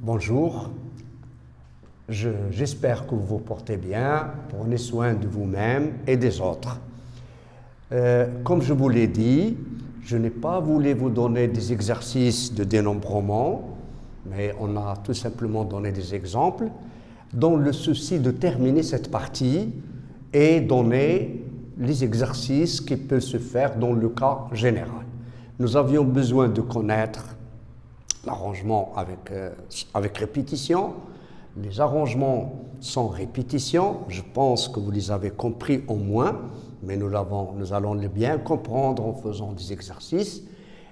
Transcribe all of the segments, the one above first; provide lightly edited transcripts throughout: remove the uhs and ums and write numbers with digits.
Bonjour, j'espère que vous vous portez bien, prenez soin de vous-même et des autres. Comme je vous l'ai dit, je n'ai pas voulu vous donner des exercices de dénombrement, mais on a tout simplement donné des exemples dans le souci de terminer cette partie et donner les exercices qui peuvent se faire dans le cas général. Nous avions besoin de connaître l'arrangement avec répétition, les arrangements sans répétition, je pense que vous les avez compris au moins, mais nous allons les bien comprendre en faisant des exercices.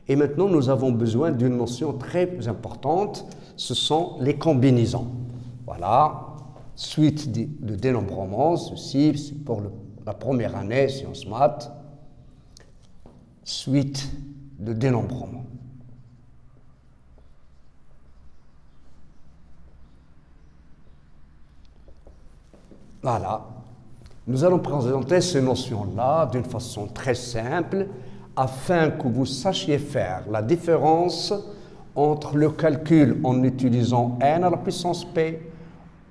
Et maintenant, nous avons besoin d'une notion très importante, ce sont les combinaisons. Voilà, suite de dénombrement, ceci c'est pour la première année, sciences maths, suite de dénombrement. Voilà, nous allons présenter ces notions-là d'une façon très simple afin que vous sachiez faire la différence entre le calcul en utilisant n à la puissance p,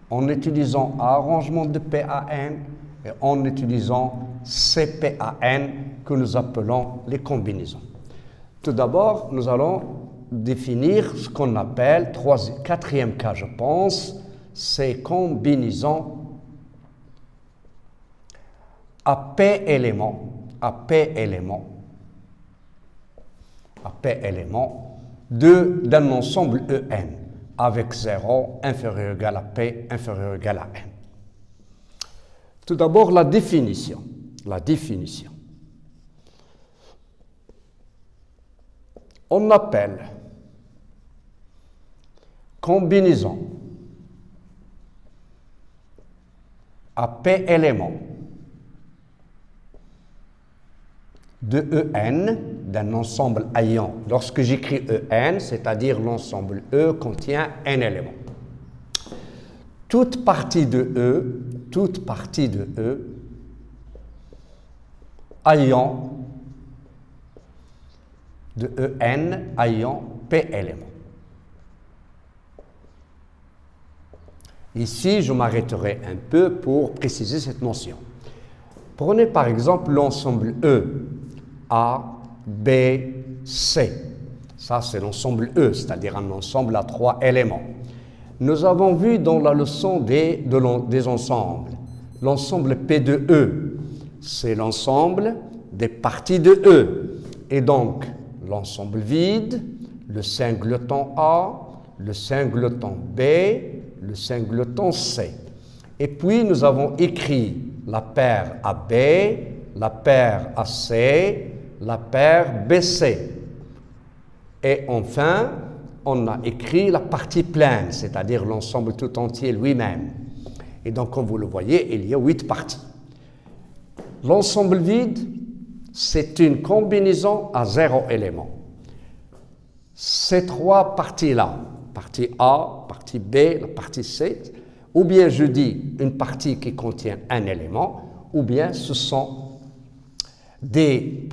en utilisant arrangement de p à n et en utilisant cp à n que nous appelons les combinaisons. Tout d'abord, nous allons définir ce qu'on appelle, quatrième cas je pense, ces combinaisons à P éléments d'un ensemble En avec 0 inférieur ou égal à P inférieur ou égal à N. Tout d'abord, la définition. On appelle combinaison à P éléments de En, d'un ensemble ayant, lorsque j'écris En, c'est-à-dire l'ensemble E contient n éléments. Toute partie de E ayant de En ayant P éléments. Ici, je m'arrêterai un peu pour préciser cette notion. Prenez par exemple l'ensemble E, A, B, C. Ça, c'est l'ensemble E, c'est-à-dire un ensemble à 3 éléments. Nous avons vu dans la leçon des ensembles, l'ensemble P de E, c'est l'ensemble des parties de E. Et donc, l'ensemble vide, le singleton A, le singleton B, le singleton C. Et puis, nous avons écrit la paire AB, la paire AC, la paire BC. Et enfin, on a écrit la partie pleine, c'est-à-dire l'ensemble tout entier lui-même. Et donc, comme vous le voyez, il y a 8 parties. L'ensemble vide, c'est une combinaison à 0 élément. Ces 3 parties-là, partie A, partie B, la partie C, ou bien je dis une partie qui contient un élément, ou bien ce sont des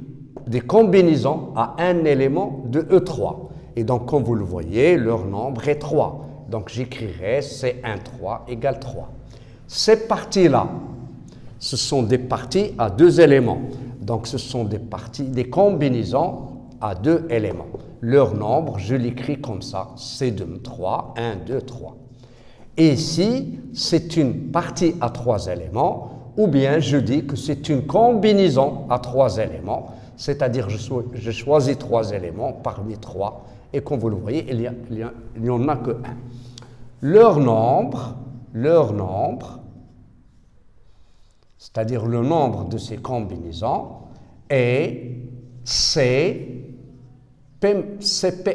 combinaisons à un élément de E3. Et donc, comme vous le voyez, leur nombre est 3. Donc, j'écrirai C1,3 égale 3. Ces parties-là, ce sont des parties à 2 éléments. Donc, ce sont des combinaisons à 2 éléments. Leur nombre, je l'écris comme ça, C2,3, 1, 2, 3. Et ici, c'est une partie à 3 éléments, ou bien je dis que c'est une combinaison à 3 éléments, c'est-à-dire je choisis 3 éléments parmi 3, et comme vous le voyez, il n'y en a que 1. Leur nombre, c'est-à-dire le nombre de ces combinaisons, est CP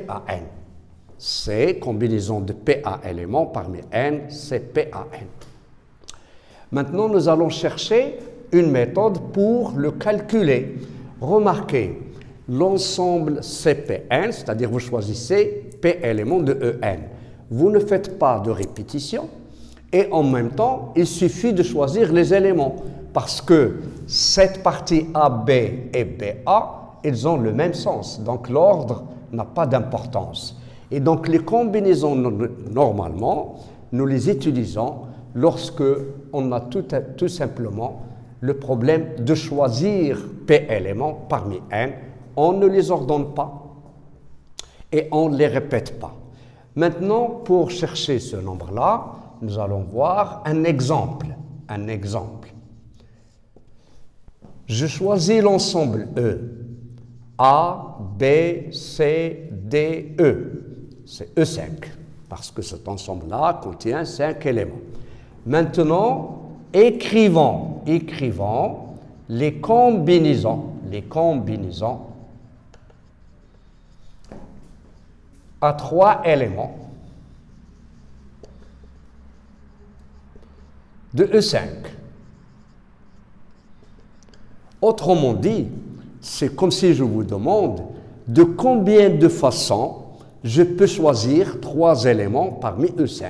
à N. C, combinaison de P à éléments parmi N, c'est P à N. Maintenant, nous allons chercher une méthode pour le calculer. Remarquez, l'ensemble CPN, c'est-à-dire vous choisissez P éléments de En. Vous ne faites pas de répétition et en même temps, il suffit de choisir les éléments parce que cette partie AB et BA, ils ont le même sens. Donc, l'ordre n'a pas d'importance. Et donc les combinaisons, normalement, nous les utilisons lorsque on a tout simplement le problème de choisir P éléments parmi N. On ne les ordonne pas et on ne les répète pas. Maintenant, pour chercher ce nombre-là, nous allons voir un exemple. Un exemple. Je choisis l'ensemble E. A, B, C, D, E. C'est E5, parce que cet ensemble-là contient 5 éléments. Maintenant, écrivons les combinaisons à 3 éléments de E5. Autrement dit, c'est comme si je vous demande de combien de façons je peux choisir 3 éléments parmi E5.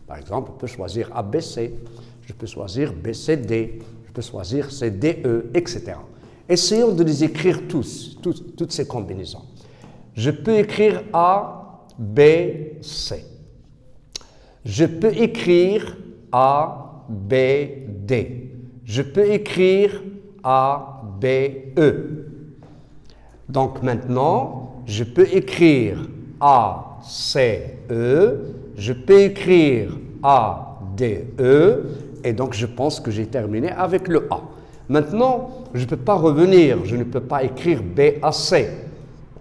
Par exemple, je peux choisir ABC, je peux choisir BCD, je peux choisir CDE, etc. Essayons de les écrire toutes ces combinaisons. Je peux écrire A, B, C. Je peux écrire A, B, D. Je peux écrire A, B, E. Donc maintenant, je peux écrire A, C, E. Je peux écrire A, D, E. Et donc, je pense que j'ai terminé avec le A. Maintenant, je ne peux pas revenir. Je ne peux pas écrire B à C.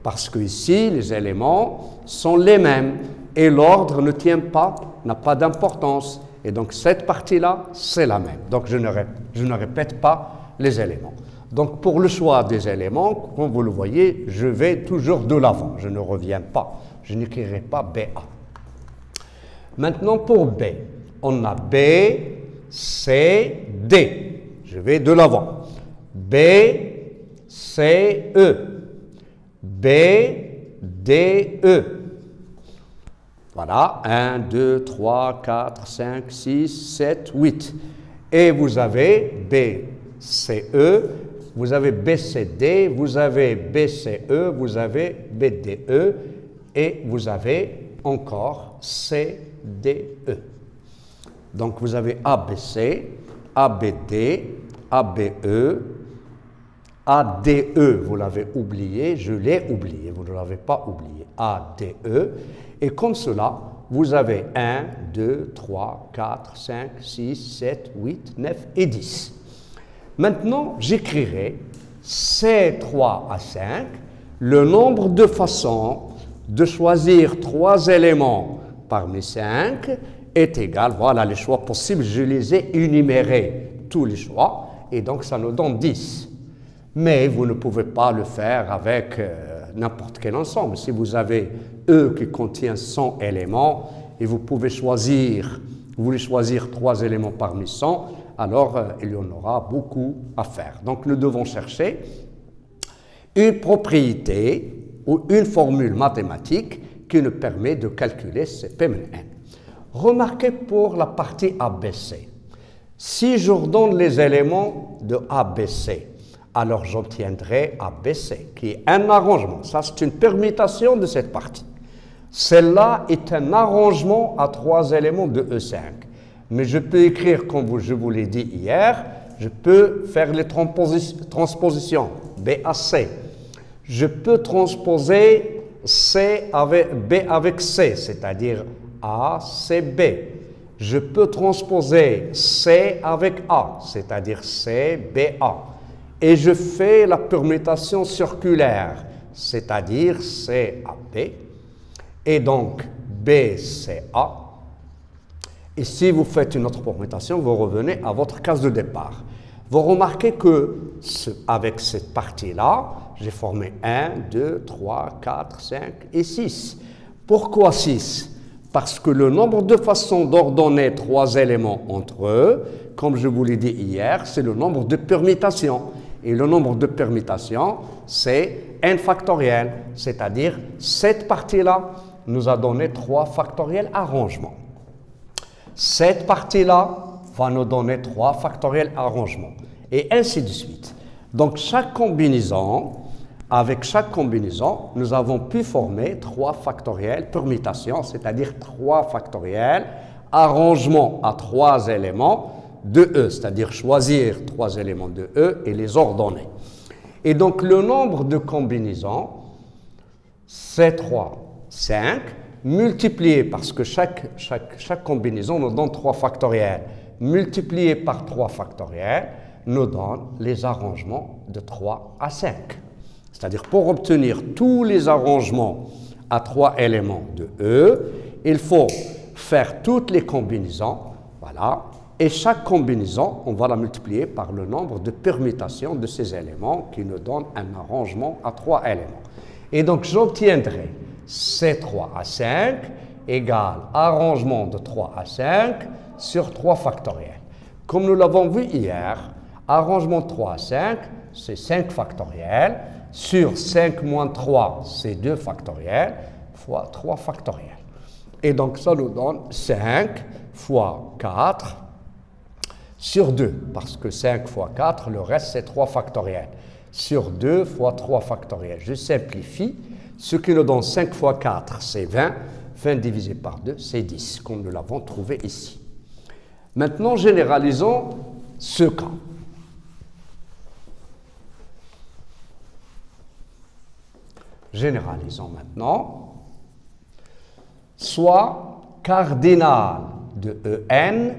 Parce que ici, les éléments sont les mêmes. Et l'ordre ne tient pas, n'a pas d'importance. Et donc, cette partie-là, c'est la même. Donc, je ne répète pas les éléments. Donc, pour le choix des éléments, comme vous le voyez, je vais toujours de l'avant. Je ne reviens pas. Je n'écrirai pas BA. Maintenant, pour B, on a B, C, D. Je vais de l'avant. B, C, E. B, D, E. Voilà, 1, 2, 3, 4, 5, 6, 7, 8. Et vous avez B, C, E, vous avez B, C, D, vous avez B, C, E, vous avez B, D, E, et vous avez encore C, D, E. Donc vous avez ABC, ABD, ABE, ADE, vous l'avez oublié, je l'ai oublié, vous ne l'avez pas oublié, ADE. Et comme cela, vous avez 1, 2, 3, 4, 5, 6, 7, 8, 9 et 10. Maintenant, j'écrirai C3 à 5, le nombre de façons de choisir 3 éléments parmi 5 est égal, voilà les choix possibles, je les ai énumérés, tous les choix, et donc ça nous donne 10. Mais vous ne pouvez pas le faire avec n'importe quel ensemble. Si vous avez E qui contient 100 éléments, et vous pouvez choisir, vous voulez choisir 3 éléments parmi 100, alors il y en aura beaucoup à faire. Donc nous devons chercher une propriété ou une formule mathématique qui nous permet de calculer ces P-N. Remarquez pour la partie ABC. Si j'ordonne les éléments de ABC, alors j'obtiendrai ABC, qui est un arrangement. Ça, c'est une permutation de cette partie. Celle-là est un arrangement à 3 éléments de E5. Mais je peux écrire, comme je vous l'ai dit hier, je peux faire les transpositions B à C. Je peux transposer B avec C, c'est-à-dire A, C, B. Je peux transposer C avec A, c'est-à-dire C, B, A. Et je fais la permutation circulaire, c'est-à-dire C, A, B. Et donc B, C, A. Et si vous faites une autre permutation, vous revenez à votre case de départ. Vous remarquez que avec cette partie-là, j'ai formé 1, 2, 3, 4, 5 et 6. Pourquoi 6? Parce que le nombre de façons d'ordonner 3 éléments entre eux, comme je vous l'ai dit hier, c'est le nombre de permutations. Et le nombre de permutations, c'est n factoriel, c'est-à-dire cette partie-là nous a donné 3 factoriels arrangements. Cette partie-là va nous donner 3 factoriels arrangements, et ainsi de suite. Donc, chaque combinaison Avec chaque combinaison, nous avons pu former 3 factoriels, permutations, c'est-à-dire 3 factoriels, arrangement à 3 éléments de E, c'est-à-dire choisir 3 éléments de E et les ordonner. Et donc le nombre de combinaisons, c'est 3, 5, multiplié parce que chaque combinaison nous donne 3 factoriels, multiplié par 3 factoriels, nous donne les arrangements de 3 à 5. C'est-à-dire pour obtenir tous les arrangements à 3 éléments de E, il faut faire toutes les combinaisons, voilà, et chaque combinaison, on va la multiplier par le nombre de permutations de ces éléments qui nous donne un arrangement à 3 éléments. Et donc j'obtiendrai C3 à 5 égale arrangement de 3 à 5 sur 3 factoriels. Comme nous l'avons vu hier, arrangement de 3 à 5, c'est 5 factoriels, sur 5 moins 3, c'est 2 factoriels, fois 3 factoriels. Et donc ça nous donne 5 fois 4 sur 2, parce que 5 fois 4, le reste c'est 3 factoriels, sur 2 fois 3 factoriels. Je simplifie, ce qui nous donne 5 fois 4, c'est 20, 20 divisé par 2, c'est 10, comme nous l'avons trouvé ici. Maintenant, généralisons ce cas. Généralisons maintenant. Soit cardinal de En,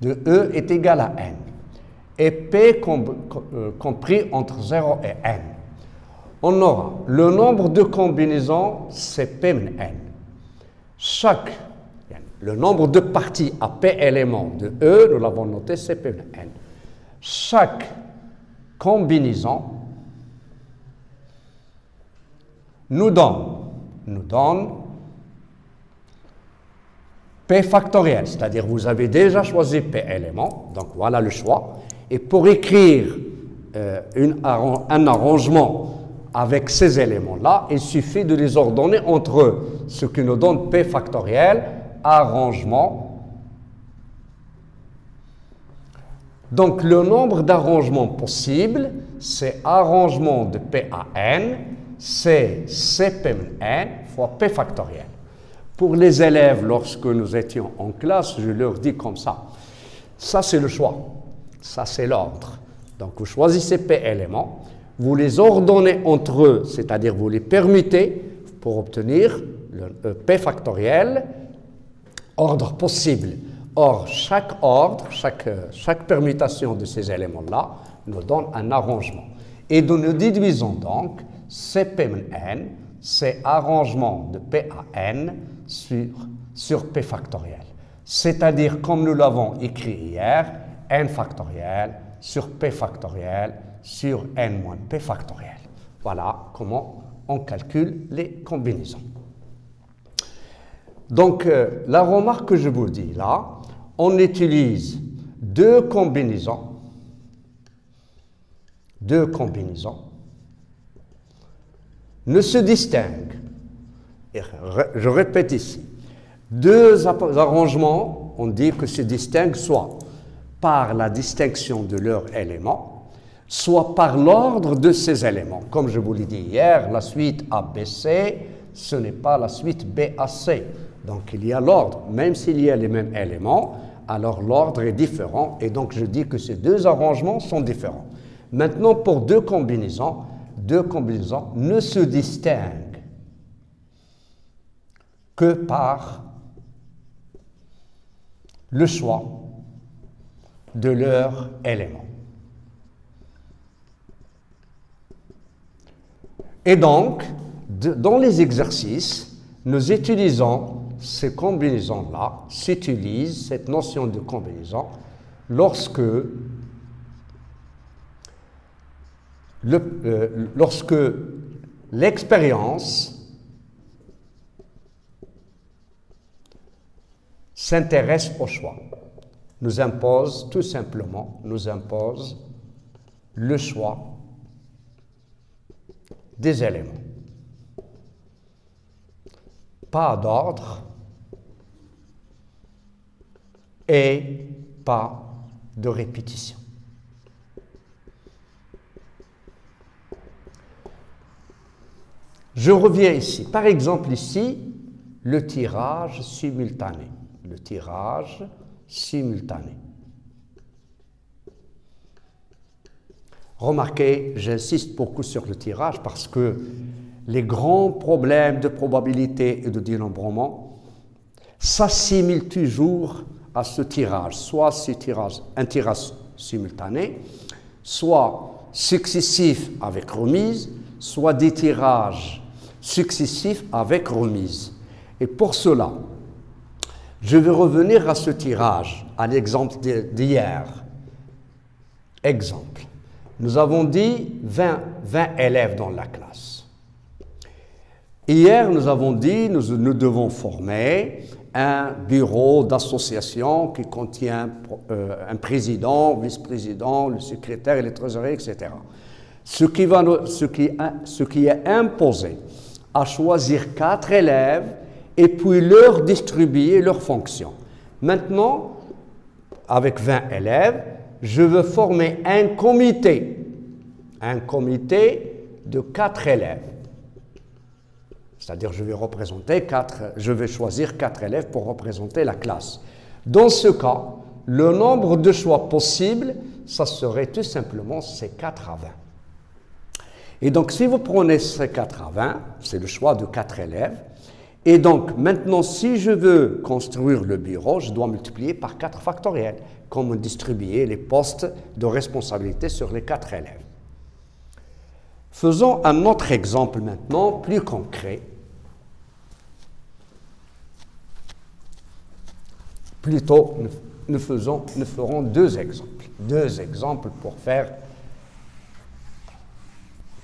de E est égal à N, et P compris entre 0 et N. On aura le nombre de combinaisons, c'est P min N. Le nombre de parties à P éléments de E, nous l'avons noté, c'est P min N. Chaque combinaison nous donne P factoriel, c'est-à-dire vous avez déjà choisi P éléments, donc voilà le choix. Et pour écrire un arrangement avec ces éléments-là, il suffit de les ordonner entre eux, ce qui nous donne P factoriel, arrangement. Donc le nombre d'arrangements possibles, c'est arrangement de P à N, c'est Cp min N fois P factoriel. Pour les élèves, lorsque nous étions en classe, je leur dis comme ça. Ça, c'est le choix. Ça, c'est l'ordre. Donc, vous choisissez P éléments, vous les ordonnez entre eux, c'est-à-dire vous les permutez pour obtenir le P factoriel, ordre possible. Or, chaque ordre, chaque permutation de ces éléments-là nous donne un arrangement. Et nous déduisons donc Cp min N, c'est arrangement de P à N sur P factoriel. C'est-à-dire, comme nous l'avons écrit hier, N factoriel sur P factoriel sur N moins P factoriel. Voilà comment on calcule les combinaisons. Donc, la remarque que je vous dis là, on utilise deux combinaisons ne se distinguent. Et je répète ici, deux arrangements, on dit que se distinguent soit par la distinction de leurs éléments, soit par l'ordre de ces éléments. Comme je vous l'ai dit hier, la suite ABC, ce n'est pas la suite BAC. Donc il y a l'ordre, même s'il y a les mêmes éléments, alors l'ordre est différent, et donc je dis que ces deux arrangements sont différents. Maintenant, pour deux combinaisons ne se distinguent que par le choix de leurs éléments. Et donc, dans les exercices, nous utilisons ces combinaisons-là, s'utilise cette notion de combinaison lorsque l'expérience s'intéresse au choix, nous impose tout simplement, le choix des éléments. Pas d'ordre et pas de répétition. Je reviens ici. Par exemple, ici, le tirage simultané. Le tirage simultané. Remarquez, j'insiste beaucoup sur le tirage parce que les grands problèmes de probabilité et de dénombrement s'assimilent toujours à ce tirage. Soit un tirage simultané, soit successif avec remise, soit des tirages successifs avec remise. Et pour cela, je vais revenir à ce tirage, à l'exemple d'hier. Exemple. Nous avons dit 20 élèves dans la classe. Hier, nous avons dit nous devons former un bureau d'association qui contient un président, vice-président, le secrétaire et les trésoriers, etc. Ce qui est imposé à choisir 4 élèves et puis leur distribuer leurs fonctions. Maintenant, avec 20 élèves, je veux former un comité de 4 élèves. C'est-à-dire, je vais choisir 4 élèves pour représenter la classe. Dans ce cas, le nombre de choix possibles, ça serait tout simplement ces 4 à 20. Et donc, si vous prenez ces 4 à 20, c'est le choix de 4 élèves. Et donc, maintenant, si je veux construire le bureau, je dois multiplier par 4 factoriels, comme distribuer les postes de responsabilité sur les 4 élèves. Faisons un autre exemple maintenant, plus concret. Plutôt, nous ferons 2 exemples. 2 exemples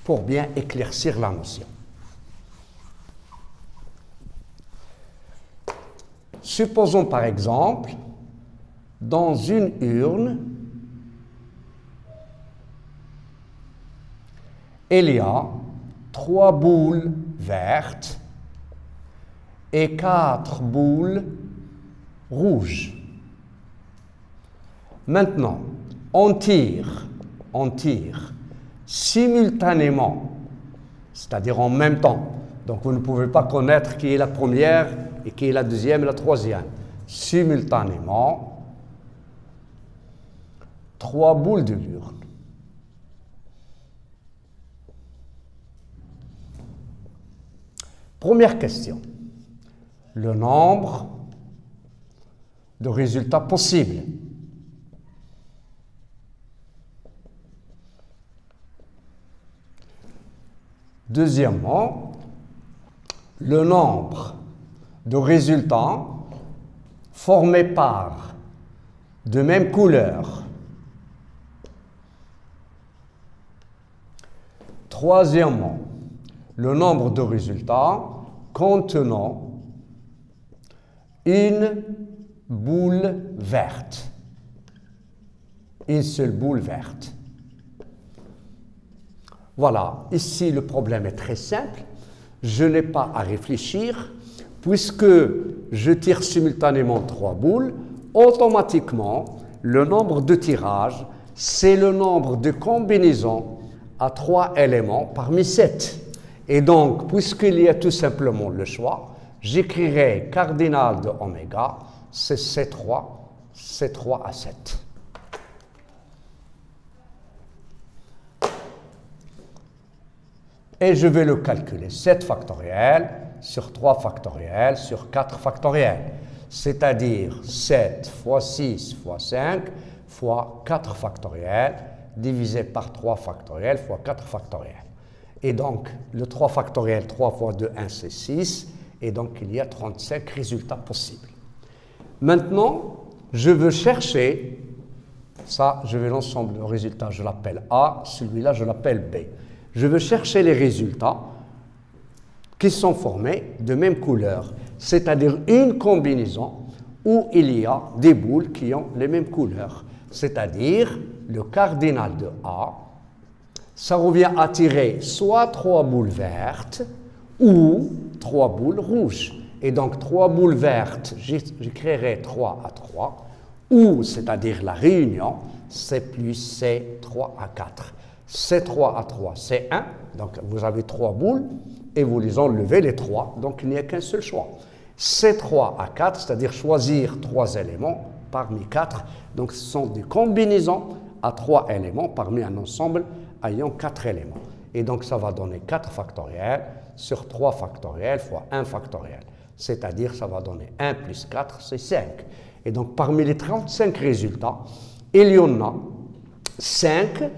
pour bien éclaircir la notion. Supposons par exemple, dans une urne, il y a 3 boules vertes et 4 boules rouges. Maintenant, on tire simultanément, c'est-à-dire en même temps. Donc vous ne pouvez pas connaître qui est la première et qui est la deuxième et la troisième. Simultanément, 3 boules de l'urne. Première question. Le nombre de résultats possibles. Deuxièmement, le nombre de résultats formés par de même couleur. Troisièmement, le nombre de résultats contenant une boule verte. Une seule boule verte. Voilà, ici le problème est très simple. Je n'ai pas à réfléchir. Puisque je tire simultanément 3 boules, automatiquement, le nombre de tirages, c'est le nombre de combinaisons à 3 éléments parmi 7. Et donc, puisqu'il y a tout simplement le choix, j'écrirai cardinal de oméga, c'est C3 à 7. Et je vais le calculer, 7 factoriel sur 3 factoriel sur 4 factoriel. C'est-à-dire 7 fois 6 fois 5 fois 4 factoriel divisé par 3 factoriel fois 4 factoriel. Et donc, le 3 factoriel, 3 fois 2, 1, c'est 6. Et donc, il y a 35 résultats possibles. Maintenant, je veux chercher, ça, je vais l'ensemble de résultats, je l'appelle A, celui-là, je l'appelle B. Je veux chercher les résultats qui sont formés de même couleur, c'est-à-dire une combinaison où il y a des boules qui ont les mêmes couleurs, c'est-à-dire le cardinal de A, ça revient à tirer soit 3 boules vertes ou 3 boules rouges. Et donc 3 boules vertes, j'écrirai 3 à 3, ou c'est-à-dire la réunion, C plus C 3 à 4. C3 à 3, c'est 1, donc vous avez 3 boules, et vous les enlevez les 3, donc il n'y a qu'un seul choix. C3 à 4, c'est-à-dire choisir 3 éléments parmi 4. Donc ce sont des combinaisons à 3 éléments parmi un ensemble ayant 4 éléments. Et donc ça va donner 4 factoriels sur 3 factoriels fois 1 factoriel. C'est-à-dire ça va donner 1 plus 4, c'est 5. Et donc parmi les 35 résultats, il y en a 5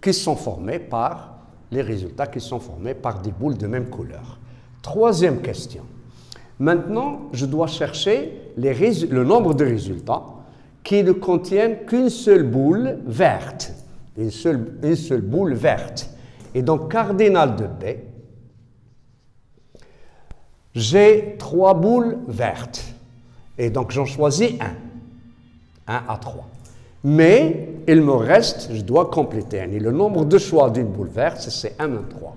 qui sont formés par les résultats qui sont formés par des boules de même couleur. Troisième question. Maintenant, je dois chercher le nombre de résultats qui ne contiennent qu'une seule boule verte. Une seule boule verte. Et donc, cardinal de B, j'ai 3 boules vertes. Et donc, j'en choisis 1. 1 à 3. Mais il me reste, je dois compléter. Et le nombre de choix d'une boule verte, c'est 1 moins 3.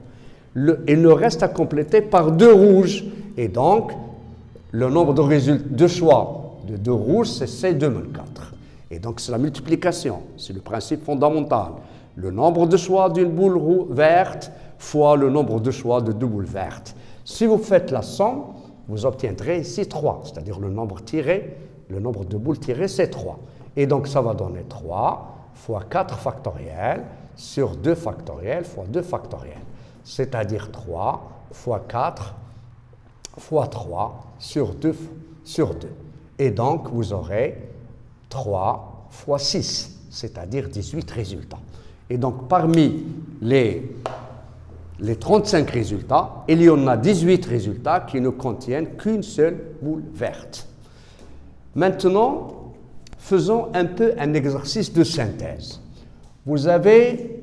Il me reste à compléter par 2 rouges. Et donc, le nombre de choix de 2 rouges, c'est C2 moins 4. Et donc, c'est la multiplication. C'est le principe fondamental. Le nombre de choix d'une boule verte fois le nombre de choix de 2 boules vertes. Si vous faites la somme, vous obtiendrez ici 3, c'est-à-dire le nombre de boules tirées, c'est 3. Et donc, ça va donner 3 fois 4 factoriels sur 2 factoriels fois 2 factoriels. C'est-à-dire 3 fois 4 fois 3 sur 2 sur 2. Et donc, vous aurez 3 fois 6, c'est-à-dire 18 résultats. Et donc, parmi les 35 résultats, il y en a 18 résultats qui ne contiennent qu'une seule boule verte. Maintenant, faisons un peu un exercice de synthèse. Vous avez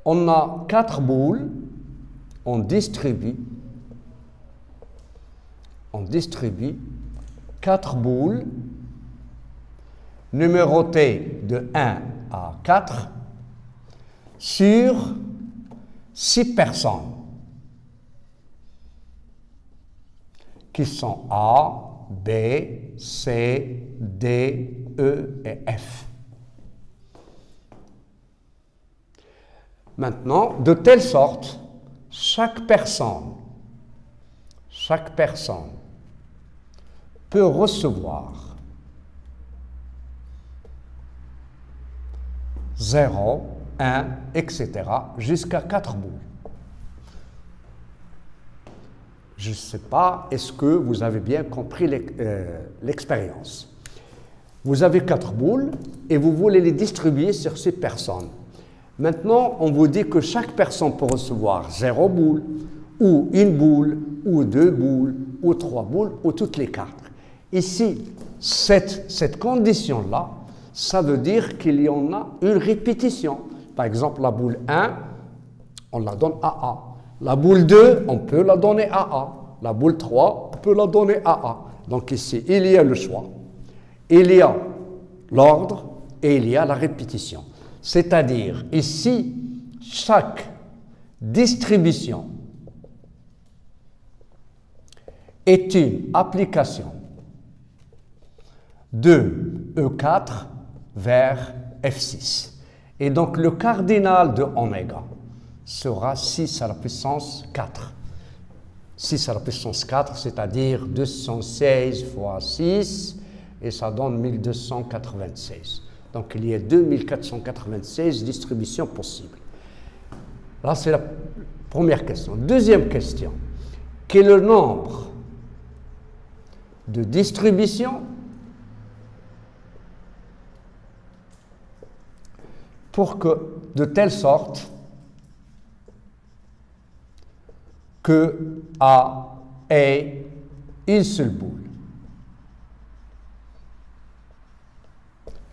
on a 4 boules, on distribue 4 boules numérotées de 1 à 4 sur 6 personnes qui sont A, B, C, D, E et F. Maintenant, de telle sorte, chaque personne peut recevoir 0, 1, etc. jusqu'à 4 boules. Je ne sais pas, est-ce que vous avez bien compris l'expérience? Vous avez 4 boules et vous voulez les distribuer sur 6 personnes. Maintenant, on vous dit que chaque personne peut recevoir 0 boule, ou 1 boule, ou 2 boules, ou 3 boules, ou toutes les 4. Ici, cette condition-là, ça veut dire qu'il y en a une répétition. Par exemple, la boule 1, on la donne à A. La boule 2, on peut la donner à A. La boule 3, on peut la donner à A. Donc ici, il y a le choix, il y a l'ordre et il y a la répétition. C'est-à-dire, ici, chaque distribution est une application de E4 vers F6. Et donc, le cardinal de oméga sera 6 à la puissance 4. 6 à la puissance 4, c'est-à-dire 216 fois 6, et ça donne 1296. Donc, il y a 2496 distributions possibles. Là, c'est la première question. Deuxième question. Quel est le nombre de distributions pour que, de telle sorte que A ait une seule boule.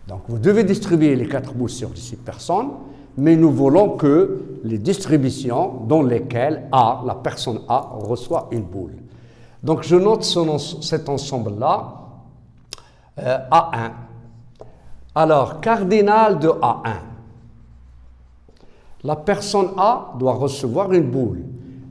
Donc, vous devez distribuer les 4 boules sur 6 personnes, mais nous voulons que les distributions dans lesquelles A, la personne A, reçoit une boule. Donc, je note cet ensemble-là, A1. Alors, cardinal de A1. La personne A doit recevoir une boule,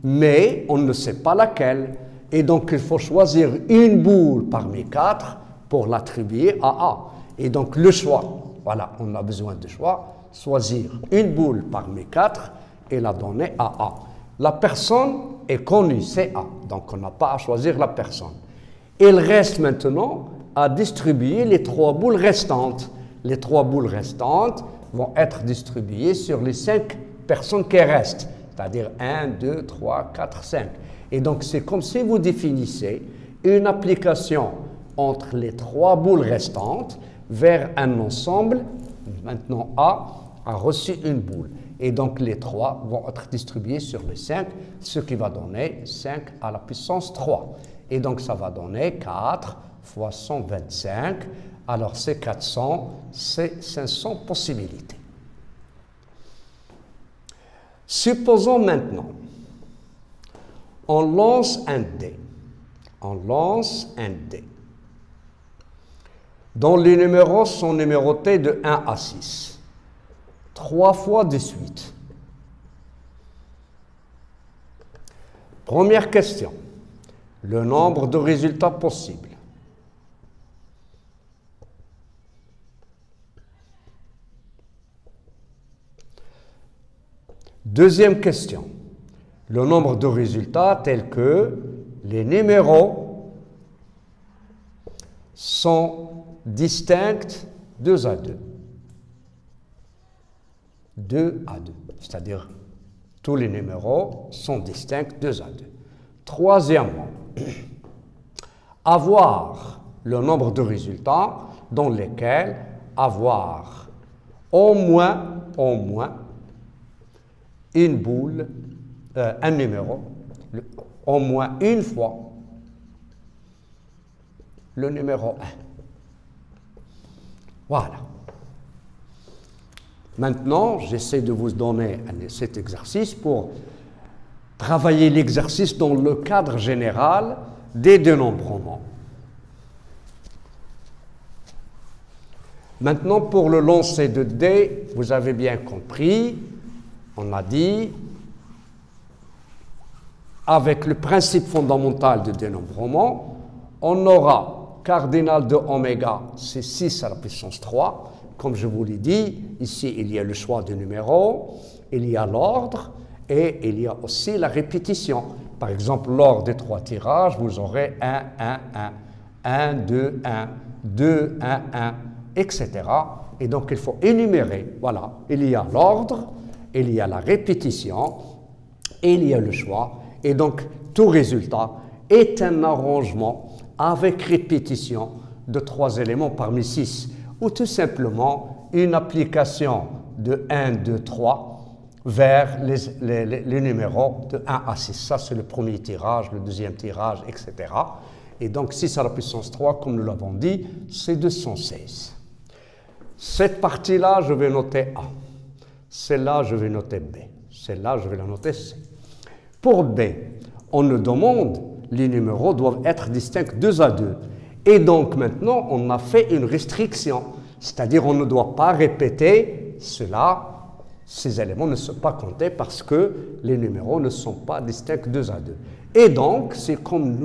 mais on ne sait pas laquelle. Et donc, il faut choisir une boule parmi 4 pour l'attribuer à A. Et donc, le choix, voilà, on a besoin de choix, choisir une boule parmi 4 et la donner à A. La personne est connue, c'est A, donc on n'a pas à choisir la personne. Il reste maintenant à distribuer les 3 boules restantes. Les 3 boules restantes vont être distribuées sur les 5 personnes qui restent, c'est-à-dire 1, 2, 3, 4, 5. Et donc c'est comme si vous définissez une application entre les 3 boules restantes vers un ensemble. Maintenant A a reçu une boule. Et donc les 3 vont être distribués sur les 5, ce qui va donner 5 à la puissance 3. Et donc ça va donner 4 fois 125. Alors c'est 400, c'est 500 possibilités. Supposons maintenant, on lance un dé. On lance un dé dont les numéros sont numérotés de 1 à 6. 3 fois de suite. Première question. Le nombre de résultats possibles. Deuxième question. Le nombre de résultats tels que les numéros sont distincts 2 à 2. 2 à 2, c'est-à-dire tous les numéros sont distincts 2 à 2. Troisièmement, avoir le nombre de résultats dans lesquels avoir au moins une boule, un numéro, au moins une fois le numéro 1. Voilà. Maintenant, j'essaie de vous donner cet exercice pour travailler l'exercice dans le cadre général des dénombrements. Maintenant, pour le lancer de dés, vous avez bien compris, on a dit, avec le principe fondamental de dénombrement, on aura cardinal de oméga, c'est 6 à la puissance 3. Comme je vous l'ai dit, ici, il y a le choix de numéros, il y a l'ordre et il y a aussi la répétition. Par exemple, lors des 3 tirages, vous aurez 1, 1, 1, 1, 2, 1, 2, 1, 1, etc. Et donc, il faut énumérer. Voilà, il y a l'ordre, il y a la répétition, et il y a le choix. Et donc, tout résultat est un arrangement avec répétition de 3 éléments parmi 6. Ou tout simplement une application de 1, 2, 3 vers les numéros de 1 à 6. Ça, c'est le premier tirage, le deuxième tirage, etc. Et donc, 6 à la puissance 3, comme nous l'avons dit, c'est 216. Cette partie-là, je vais noter A. Celle-là, je vais noter B. Celle-là, je vais la noter C. Pour B, on nous demande, les numéros doivent être distincts 2 à 2. Et donc maintenant, on a fait une restriction, c'est-à-dire on ne doit pas répéter cela, ces éléments ne sont pas comptés parce que les numéros ne sont pas distincts 2 à 2. Et donc, c'est comme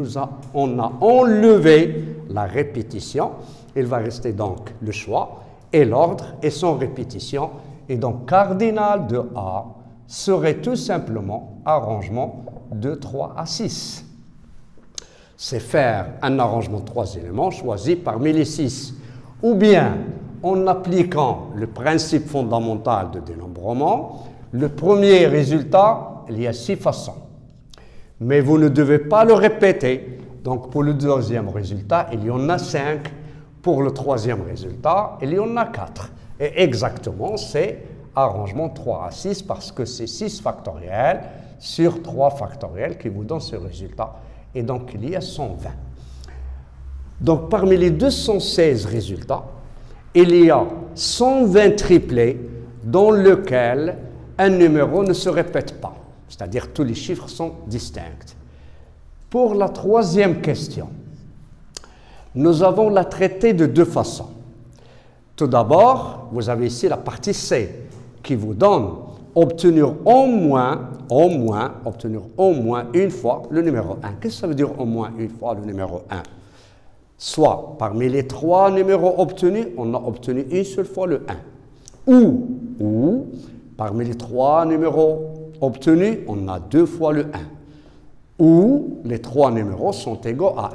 on a enlevé la répétition, il va rester donc le choix et l'ordre et son répétition. Et donc, cardinal de A serait tout simplement arrangement de 3 à 6. C'est faire un arrangement de 3 éléments choisis parmi les 6. Ou bien, en appliquant le principe fondamental de dénombrement, le premier résultat, il y a 6 façons. Mais vous ne devez pas le répéter. Donc, pour le deuxième résultat, il y en a 5. Pour le troisième résultat, il y en a 4. Et exactement, c'est arrangement 3 à 6 parce que c'est 6 factoriels sur 3 factoriels qui vous donnent ce résultat. Et donc, il y a 120. Donc, parmi les 216 résultats, il y a 120 triplés dans lesquels un numéro ne se répète pas. C'est-à-dire tous les chiffres sont distincts. Pour la troisième question, nous avons la traiter de 2 façons. Tout d'abord, vous avez ici la partie C qui vous donne obtenir au moins une fois le numéro 1. Qu'est-ce que ça veut dire au moins une fois le numéro 1? Soit parmi les 3 numéros obtenus, on a obtenu une seule fois le 1. Ou, parmi les 3 numéros obtenus, on a 2 fois le 1. Ou les 3 numéros sont égaux à 1.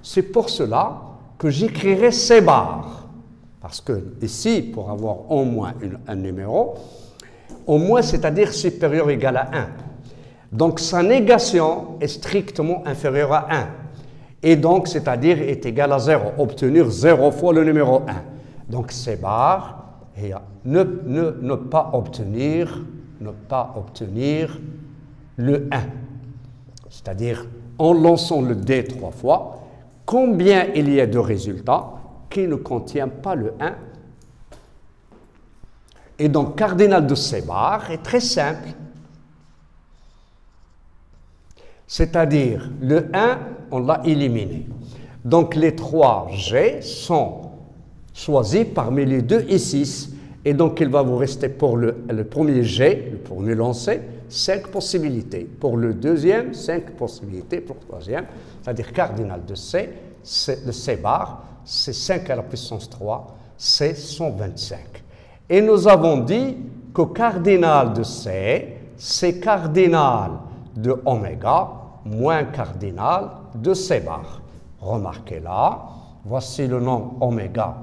C'est pour cela que j'écrirai C bar. Parce que ici, pour avoir au moins un numéro, au moins c'est-à-dire supérieur ou égal à 1. Donc sa négation est strictement inférieure à 1. Et donc, c'est-à-dire est égal à 0. Obtenir 0 fois le numéro 1. Donc C bar, et ne pas obtenir le 1. C'est-à-dire, en lançant le dé 3 fois, combien il y a de résultats qui ne contiennent pas le 1. Et donc, cardinal de C bar est très simple. C'est-à-dire, le 1, on l'a éliminé. Donc, les 3 G sont choisis parmi les 2 et 6. Et donc, il va vous rester pour le premier G, le premier lancé, 5 possibilités. Pour le deuxième, 5 possibilités. Pour le troisième, c'est-à-dire cardinal de C, le C bar, c'est 5 à la puissance 3, c'est 125. Et nous avons dit que cardinal de C, c'est cardinal de oméga moins cardinal de C bar. Remarquez là, voici le nombre oméga,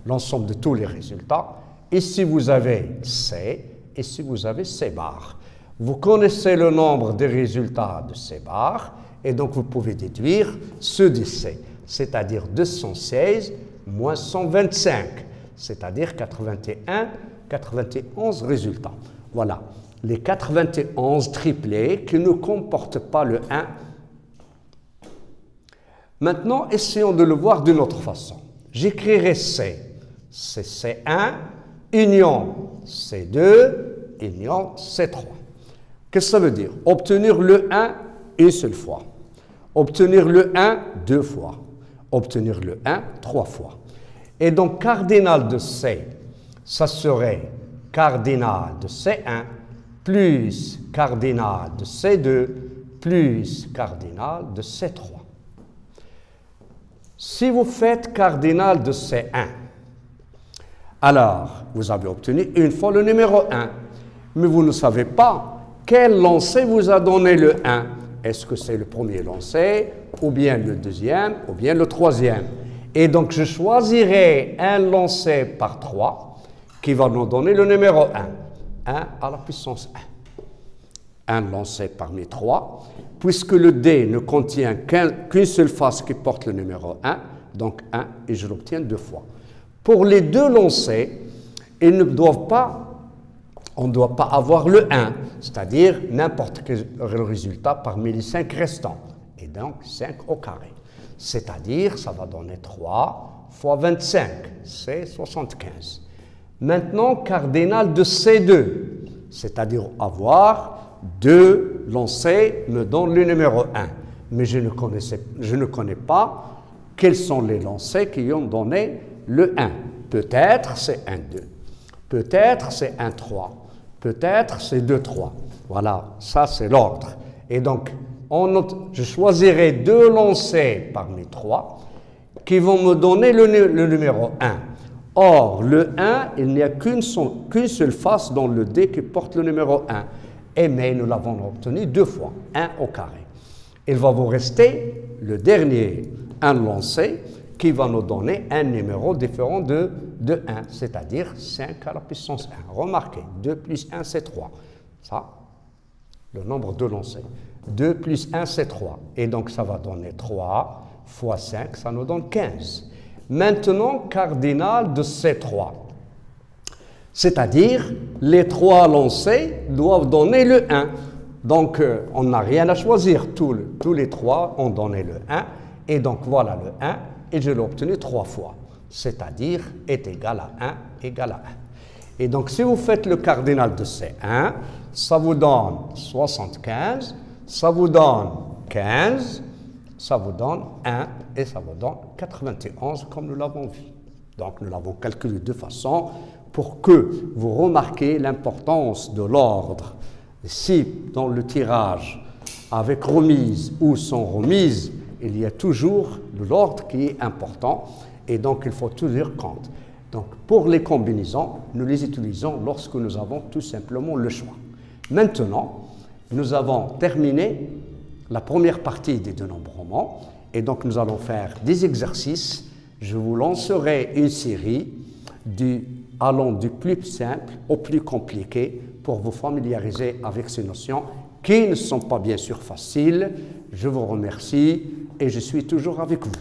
l'ensemble de tous les résultats. Ici, vous avez C, ici, vous avez C bar. Vous connaissez le nombre des résultats de C bar, et donc vous pouvez déduire ceux de C, c'est-à-dire 216 moins 125, c'est-à-dire 91 résultats. Voilà, les 91 triplés qui ne comportent pas le 1. Maintenant, essayons de le voir d'une autre façon. J'écrirai C, c'est C1, union C2, union C3. Qu'est-ce que ça veut dire? Obtenir le 1 une seule fois. Obtenir le 1 2 fois. Obtenir le 1 3 fois. Et donc, cardinal de C, ça serait cardinal de C1 plus cardinal de C2 plus cardinal de C3. Si vous faites cardinal de C1, alors vous avez obtenu une fois le numéro 1, mais vous ne savez pas quel lancer vous a donné le 1. Est-ce que c'est le premier lancer, ou bien le deuxième, ou bien le troisième? Et donc je choisirai un lancer par 3 qui va nous donner le numéro 1. 1 à la puissance 1. Un lancé parmi 3, puisque le dé ne contient qu'une seule face qui porte le numéro 1, donc 1, et je l'obtiens 2 fois. Pour les 2 lancers, ils ne doivent pas, on ne doit pas avoir le 1, c'est-à-dire n'importe quel résultat parmi les 5 restants, et donc 5 au carré. C'est-à-dire, ça va donner 3 fois 25, c'est 75. Maintenant, cardinal de C2, c'est-à-dire avoir 2 lancers me donne le numéro 1. Mais je ne connais pas quels sont les lancers qui ont donné le 1. Peut-être c'est 1, 2. Peut-être c'est 1, 3. Peut-être c'est 2, 3. Voilà, ça c'est l'ordre. Et donc, je choisirai 2 lancers parmi 3 qui vont me donner le numéro 1. Or, le 1, il n'y a qu'une seule face dans le dé qui porte le numéro 1. Mais nous l'avons obtenu 2 fois, 1 au carré. Il va vous rester le dernier, un lancé, qui va nous donner un numéro différent de 1, c'est-à-dire 5 à la puissance 1. Remarquez, 2 plus 1, c'est 3. Ça, le nombre de lancers. 2 plus 1, c'est 3. Et donc, ça va donner 3 fois 5, ça nous donne 15. Maintenant, cardinal de C3. C'est-à-dire, les 3 lancers doivent donner le 1. Donc, on n'a rien à choisir. Tous les 3 ont donné le 1. Et donc, voilà le 1. Et je l'ai obtenu 3 fois. C'est-à-dire, est égal à 1, égal à 1. Et donc, si vous faites le cardinal de C1, ça vous donne 75, ça vous donne 15, ça vous donne 1 et ça vous donne 91 comme nous l'avons vu. Donc, nous l'avons calculé de façon pour que vous remarquiez l'importance de l'ordre. Si dans le tirage, avec remise ou sans remise, il y a toujours l'ordre qui est important et donc il faut tenir compte. Donc, pour les combinaisons, nous les utilisons lorsque nous avons tout simplement le choix. Maintenant, nous avons terminé la première partie des dénombrements et donc nous allons faire des exercices. Je vous lancerai une série allant du plus simple au plus compliqué pour vous familiariser avec ces notions qui ne sont pas bien sûr faciles. Je vous remercie et je suis toujours avec vous.